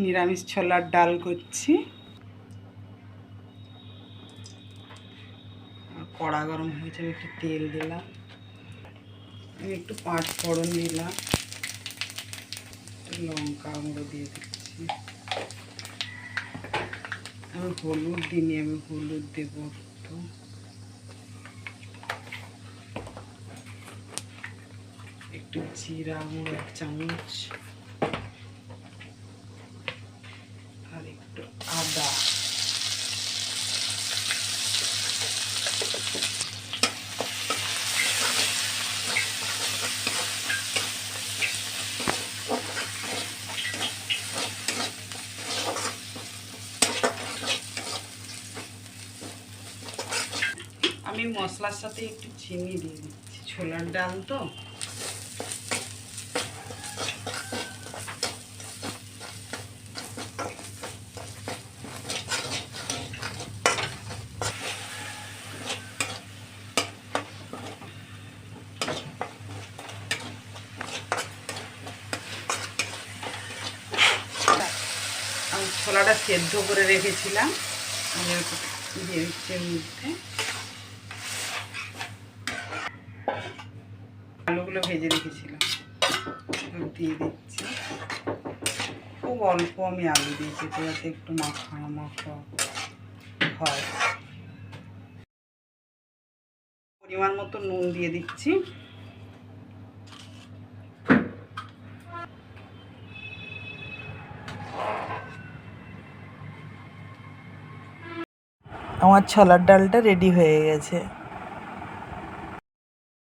নিরামিষ ছোলার ডাল করছি। কড়া গরম হয়েছে, আমি একটু তেল দিলাম, আমি একটু 5 ফোড়ন দিলাম, লঙ্কা গুঁড়ো দিয়ে দিচ্ছি। আমি হলুদ দিইনি, আমি হলুদ দেবো একটু জিরা গুঁড়ো 1 চামচ, আর একটু আদা। আমি মশলার সাথে একটু চিনি দিয়ে দিচ্ছি, ছোলার ডাল তো। আমি ছোলাটা সেদ্ধ করে রেখেছিলাম, আমি দিয়ে দিচ্ছি এর মধ্যে। আলুগুলো ভেজে রেখেছিলাম, দিয়ে দিচ্ছি। খুব অল্প আমি আলু দিয়েছি, যাতে একটু মাখা মাখা হয়। পরিমাণ মতো নুন দিয়ে দিচ্ছি। আমার ছোলার ডালটা রেডি হয়ে গেছে।